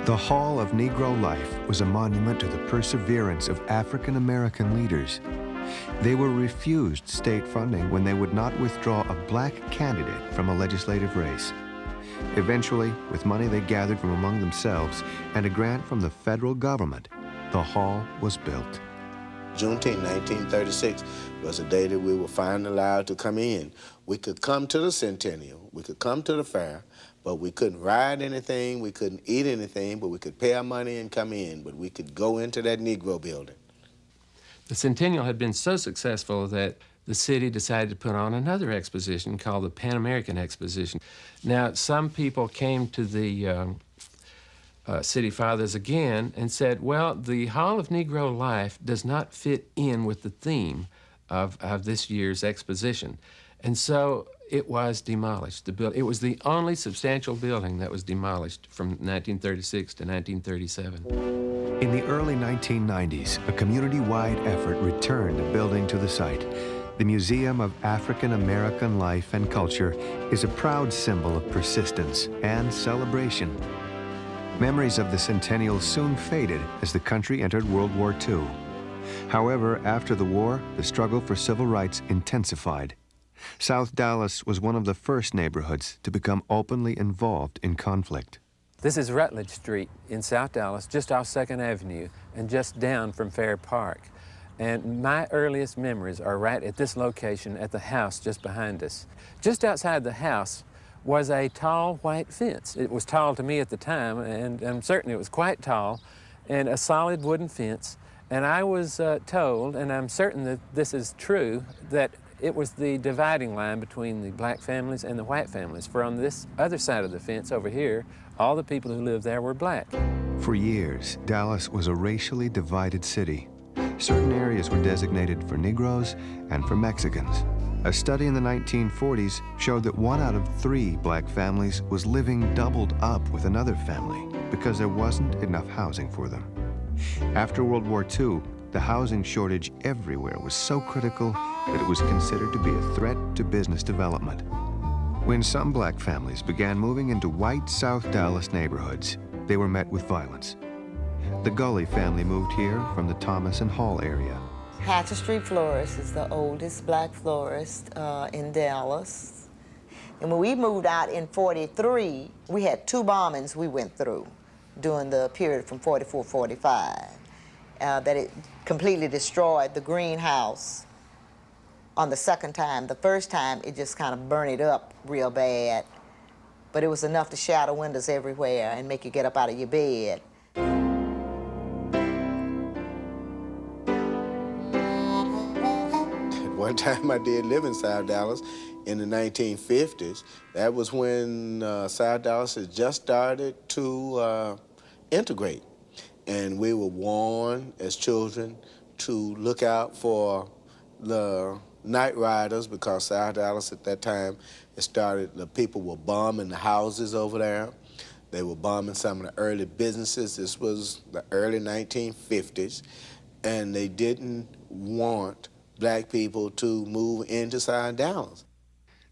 The Hall of Negro Life was a monument to the perseverance of African American leaders. They were refused state funding when they would not withdraw a black candidate from a legislative race. Eventually, with money they gathered from among themselves and a grant from the federal government, the hall was built. Juneteenth, 1936, was a day that we were finally allowed to come in. We could come to the Centennial, we could come to the fair, but we couldn't ride anything, we couldn't eat anything, but we could pay our money and come in, but we could go into that Negro building. The Centennial had been so successful that the city decided to put on another exposition called the Pan American Exposition. Now, some people came to the city fathers again and said, well, the Hall of Negro Life does not fit in with the theme of this year's exposition. And so it was demolished. It was the only substantial building that was demolished from 1936 to 1937. In the early 1990s, a community-wide effort returned the building to the site. The Museum of African American Life and Culture is a proud symbol of persistence and celebration. Memories of the Centennial soon faded as the country entered World War II. However, after the war, the struggle for civil rights intensified. South Dallas was one of the first neighborhoods to become openly involved in conflict. This is Rutledge Street in South Dallas, just off 2nd Avenue and just down from Fair Park. And my earliest memories are right at this location at the house just behind us. Just outside the house was a tall white fence. It was tall to me at the time, and I'm certain it was quite tall, and a solid wooden fence. And I was told, and I'm certain that this is true, that it was the dividing line between the black families and the white families. For on this other side of the fence over here, all the people who lived there were black. For years, Dallas was a racially divided city. Certain areas were designated for Negroes and for Mexicans. A study in the 1940s showed that 1 out of 3 black families was living doubled up with another family because there wasn't enough housing for them. After World War II, the housing shortage everywhere was so critical that it was considered to be a threat to business development. When some black families began moving into white South Dallas neighborhoods, they were met with violence. The Gully family moved here from the Thomas and Hall area. Hatcher Street Florist is the oldest black florist in Dallas. And when we moved out in '43, we had 2 bombings we went through during the period from '44-45. That it completely destroyed the greenhouse on the second time. The first time, it just kind of burned it up real bad. But it was enough to shatter windows everywhere and make you get up out of your bed. One time I did live in South Dallas in the 1950s. That was when South Dallas had just started to integrate. And we were warned as children to look out for the night riders because South Dallas at that time, the people were bombing the houses over there. They were bombing some of the early businesses. This was the early 1950s. And they didn't want black people to move into South Dallas.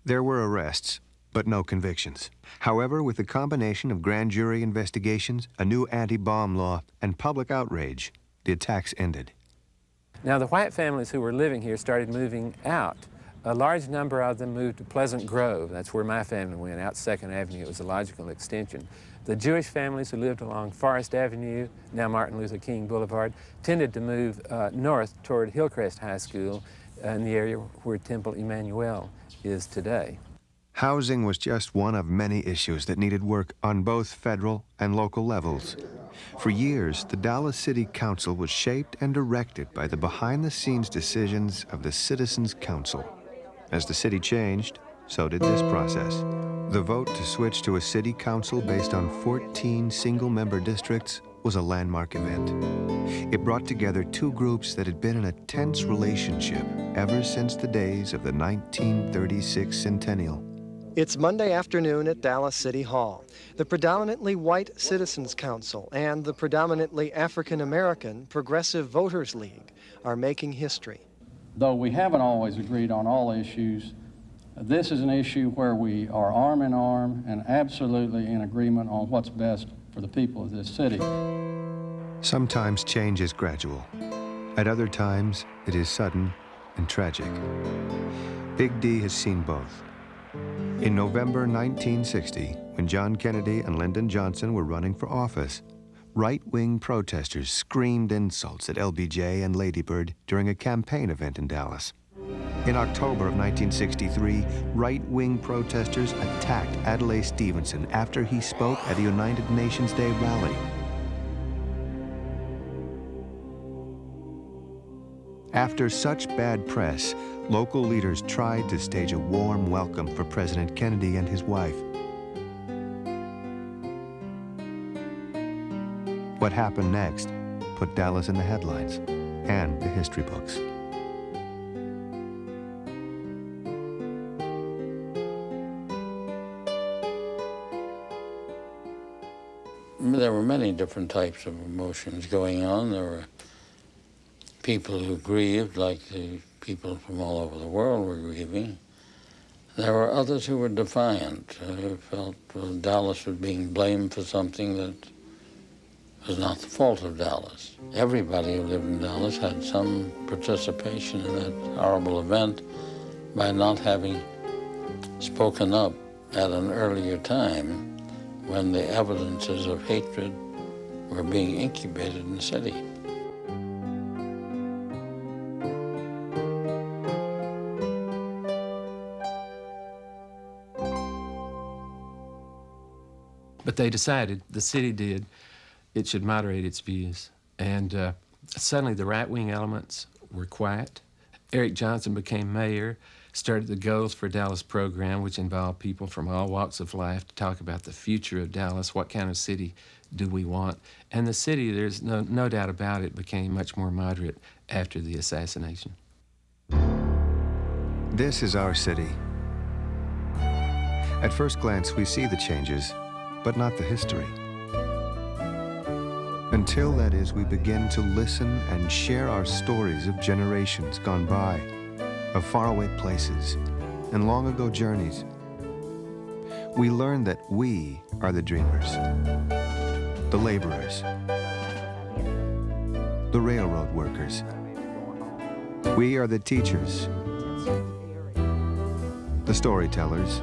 There were arrests, but no convictions. However, with the combination of grand jury investigations, a new anti-bomb law, and public outrage, the attacks ended. Now, the white families who were living here started moving out. A large number of them moved to Pleasant Grove. That's where my family went, out 2nd Avenue. It was a logical extension. The Jewish families who lived along Forest Avenue, now Martin Luther King Boulevard, tended to move north toward Hillcrest High School in the area where Temple Emmanuel is today. Housing was just one of many issues that needed work on both federal and local levels. For years, the Dallas City Council was shaped and directed by the behind-the-scenes decisions of the Citizens Council. As the city changed, so did this process. The vote to switch to a city council based on 14 single-member districts was a landmark event. It brought together 2 groups that had been in a tense relationship ever since the days of the 1936 centennial. It's Monday afternoon at Dallas City Hall. The predominantly white Citizens Council and the predominantly African-American Progressive Voters League are making history. Though we haven't always agreed on all issues, this is an issue where we are arm in arm and absolutely in agreement on what's best for the people of this city. Sometimes change is gradual. At other times, it is sudden and tragic. Big D has seen both. In November 1960, when John Kennedy and Lyndon Johnson were running for office, right-wing protesters screamed insults at LBJ and Lady Bird during a campaign event in Dallas. In October of 1963, right-wing protesters attacked Adlai Stevenson after he spoke at a United Nations Day rally. After such bad press, local leaders tried to stage a warm welcome for President Kennedy and his wife. What happened next put Dallas in the headlines and the history books. There were many different types of emotions going on. There were people who grieved, like the people from all over the world were grieving. There were others who were defiant, who felt Dallas was being blamed for something that It was not the fault of Dallas. Everybody who lived in Dallas had some participation in that horrible event by not having spoken up at an earlier time when the evidences of hatred were being incubated in the city. But they decided, the city did, it should moderate its views. And suddenly the right-wing elements were quiet. Eric Johnson became mayor, started the Goals for Dallas program, which involved people from all walks of life to talk about the future of Dallas, what kind of city do we want. And the city, there's no doubt about it, became much more moderate after the assassination. This is our city. At first glance, we see the changes, but not the history. Until, that is, we begin to listen and share our stories of generations gone by, of faraway places and long ago journeys. We learn that we are the dreamers, the laborers, the railroad workers. We are the teachers, the storytellers,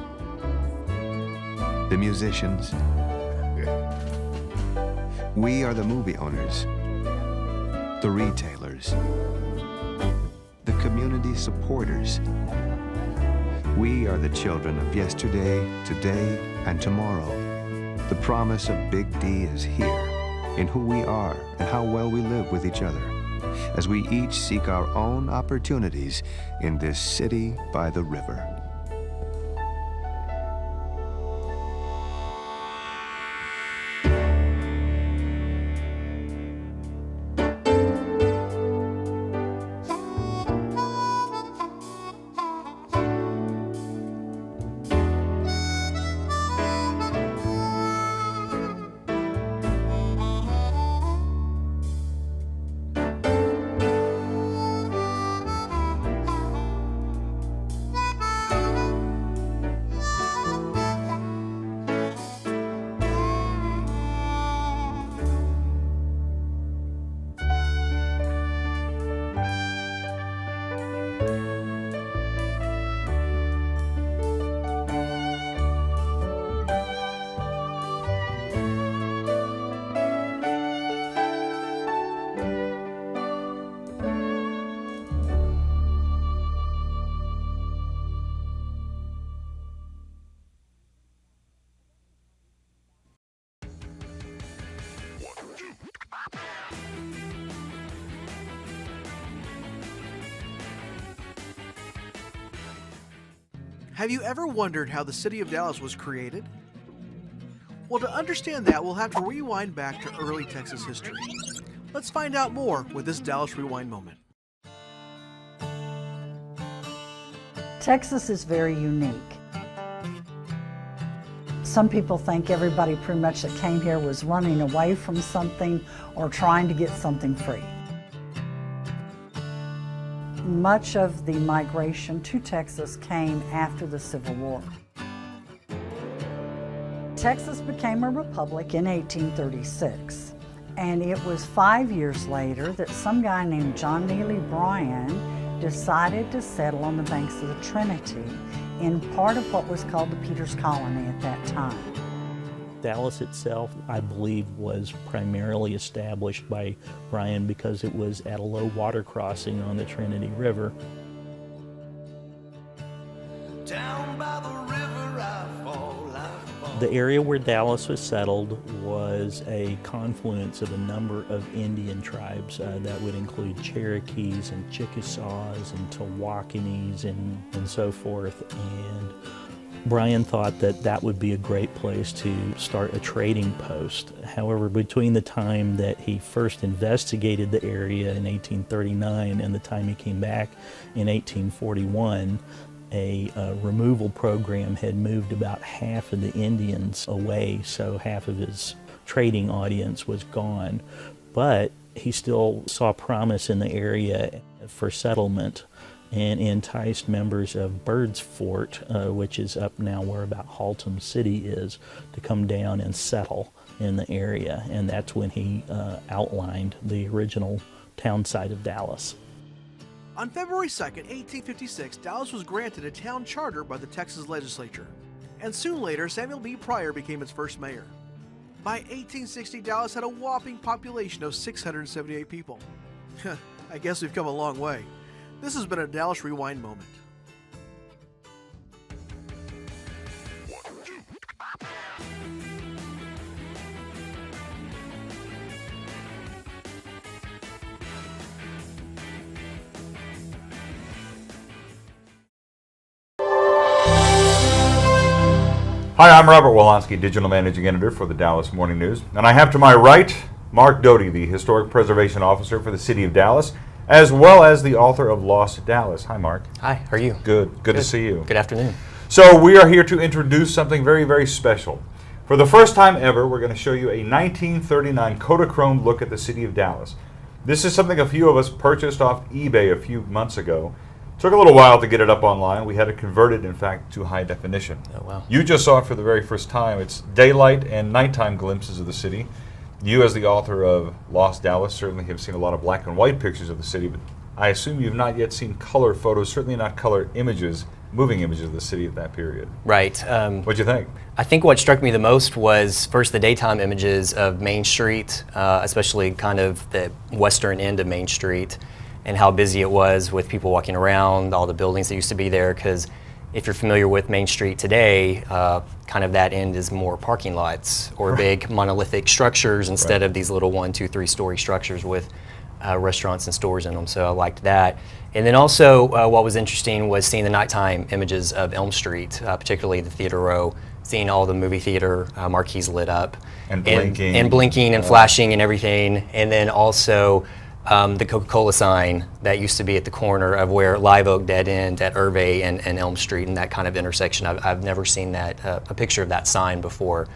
the musicians. We are the movie owners, the retailers, the community supporters. We are the children of yesterday, today, and tomorrow. The promise of Big D is here, in who we are and how well we live with each other, as we each seek our own opportunities in this city by the river. Have you ever wondered how the city of Dallas was created? Well, to understand that, we'll have to rewind back to early Texas history. Let's find out more with this Dallas Rewind moment. Texas is very unique. Some people think everybody pretty much that came here was running away from something or trying to get something free. Much of the migration to Texas came after the Civil War. Texas became a republic in 1836, and it was 5 years later that some guy named John Neely Bryan decided to settle on the banks of the Trinity in part of what was called the Peters Colony at that time. Dallas itself, I believe, was primarily established by Bryan because it was at a low water crossing on the Trinity River. Down by the river I fall, I fall. The area where Dallas was settled was a confluence of a number of Indian tribes that would include Cherokees and Chickasaws and Tawakanis and so forth. And Bryan thought that that would be a great place to start a trading post. However, between the time that he first investigated the area in 1839 and the time he came back in 1841, a removal program had moved about half of the Indians away, so half of his trading audience was gone. But he still saw promise in the area for settlement and enticed members of Bird's Fort, which is up now where about Haltom City is, to come down and settle. in the area, and that's when he outlined the original town site of Dallas. On February 2nd, 1856, Dallas was granted a town charter by the Texas legislature, and soon later Samuel B. Pryor became its first mayor. By 1860, Dallas had a whopping population of 678 people. I guess we've come a long way. This has been a Dallas Rewind moment. Hi, I'm Robert Wolonsky, Digital Managing Editor for the Dallas Morning News, and I have to my right Mark Doty, the Historic Preservation Officer for the City of Dallas, as well as the author of Lost Dallas. Hi, Mark. Hi, how are you? Good to see you. Good afternoon. So we are here to introduce something very, very special. For the first time ever, we're going to show you a 1939 Kodachrome look at the City of Dallas. This is something a few of us purchased off eBay a few months ago. Took a little while to get it up online. We had it converted, in fact, to high definition. Oh, wow. You just saw it for the very first time. It's daylight and nighttime glimpses of the city. You, as the author of Lost Dallas, certainly have seen a lot of black and white pictures of the city, but I assume you've not yet seen color photos, certainly not color images, moving images of the city at that period. Right. What'd you think? I think what struck me the most was first the daytime images of Main Street, especially kind of the western end of Main Street, and how busy it was with people walking around, all the buildings that used to be there, because if you're familiar with Main Street today, kind of that end is more parking lots or big monolithic structures instead of these little 1, 2, 3-story structures with restaurants and stores in them. So I liked that. And then also what was interesting was seeing the nighttime images of Elm Street, particularly the Theater Row, seeing all the movie theater marquees lit up. And blinking. And blinking and flashing and everything. And then also the Coca-Cola sign that used to be at the corner of where Live Oak dead end at Hervey and Elm Street, and that kind of intersection. I've never seen that, a picture of that sign before,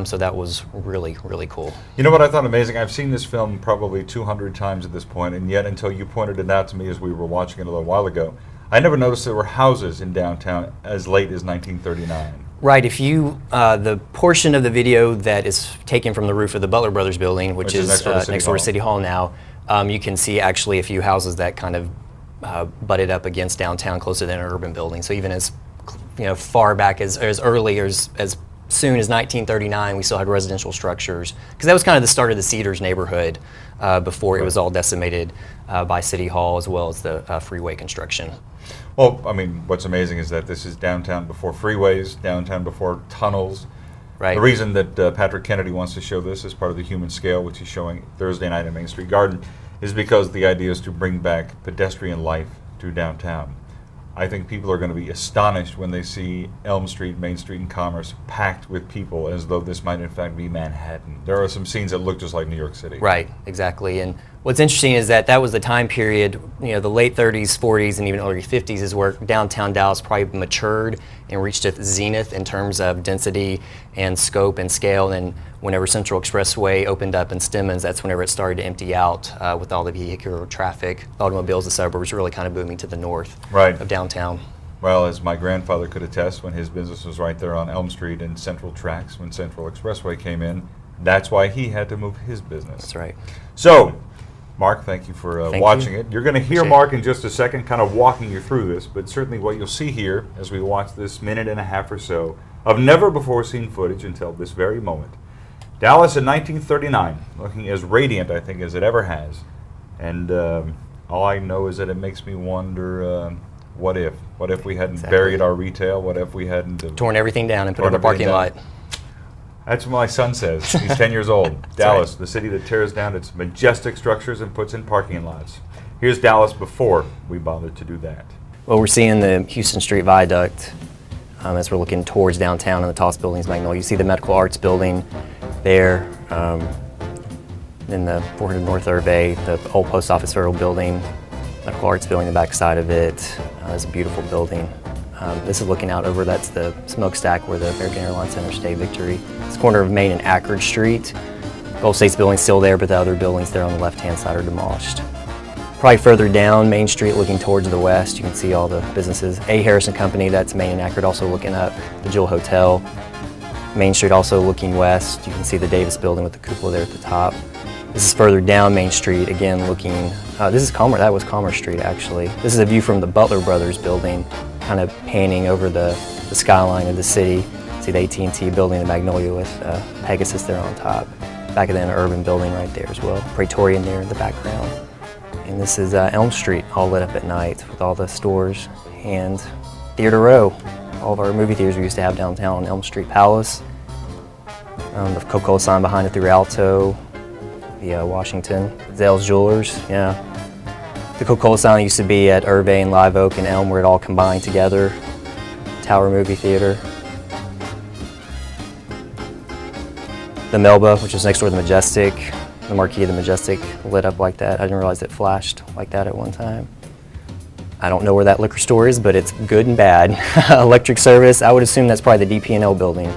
so that was really, really cool. You know what I thought amazing? I've seen this film probably 200 times at this point, and yet until you pointed it out to me as we were watching it a little while ago, I never noticed there were houses in downtown as late as 1939. Right, if you, the portion of the video that is taken from the roof of the Butler Brothers building, which is next door to City Hall now, you can see actually a few houses that kind of butted up against downtown closer than an urban building. So even as far back as early as soon as 1939, we still had residential structures, because that was kind of the start of the Cedars neighborhood before it was all decimated by City Hall as well as the freeway construction. Well, I mean, what's amazing is that this is downtown before freeways, downtown before tunnels. Right. The reason that Patrick Kennedy wants to show this as part of the Human Scale, which he's showing Thursday night at Main Street Garden, is because the idea is to bring back pedestrian life to downtown. I think people are going to be astonished when they see Elm Street, Main Street, and Commerce packed with people as though this might in fact be Manhattan. There are some scenes that look just like New York City. Right, exactly. And what's interesting is that was the time period, the late 30s, 40s, and even early 50s is where downtown Dallas probably matured and reached its zenith in terms of density and scope and scale. And whenever Central Expressway opened up in Stemmons, that's whenever it started to empty out with all the vehicular traffic. The automobiles, the suburbs really kind of booming to the north of downtown. Well, as my grandfather could attest, when his business was right there on Elm Street and Central Tracks, when Central Expressway came in, that's why he had to move his business. That's right. So, Mark, thank you for watching it. You're going to hear Mark in just a second kind of walking you through this, but certainly what you'll see here as we watch this minute and a half or so of never-before-seen footage until this very moment. Dallas in 1939, looking as radiant, I think, as it ever has. And all I know is that it makes me wonder, what if? What if we hadn't buried our retail? What if we hadn't... torn everything down and put it in a parking lot. That's what my son says. He's 10 years old. Dallas, the city that tears down its majestic structures and puts in parking lots. Here's Dallas before we bothered to do that. Well, we're seeing the Houston Street Viaduct as we're looking towards downtown and the tallest buildings, Magnolia. You see the Medical Arts Building there, in the 400 North Hervey, the old Post Office Federal Building, Medical Arts Building, the back side of it. It's a beautiful building. This is looking out over, that's the smokestack where the American Airlines Center State Victory. It's the corner of Main and Ackerd Street. Gulf States building's still there, but the other buildings there on the left-hand side are demolished. Probably further down Main Street looking towards the west, you can see all the businesses. A. Harrison Company, that's Main and Ackerd, also looking up. The Jewel Hotel. Main Street also looking west. You can see the Davis building with the cupola there at the top. This is further down Main Street, again looking, this is that was Commerce Street actually. This is a view from the Butler Brothers building, kind of panning over the skyline of the city. See the AT&T building, the Magnolia with Pegasus there on top. Back of the Urban building right there as well. Praetorian there in the background. And this is Elm Street, all lit up at night with all the stores. And Theater Row, all of our movie theaters we used to have downtown on Elm Street Palace. The Coca-Cola sign behind it, the Rialto, the Washington, Zales Jewelers, yeah. The Coca-Cola sign used to be at Irvine, Live Oak, and Elm, where it all combined together. Tower Movie Theater. The Melba, which is next door to the Majestic, the marquee of the Majestic lit up like that. I didn't realize it flashed like that at one time. I don't know where that liquor store is, but it's good and bad. Electric service, I would assume that's probably the DP&L building.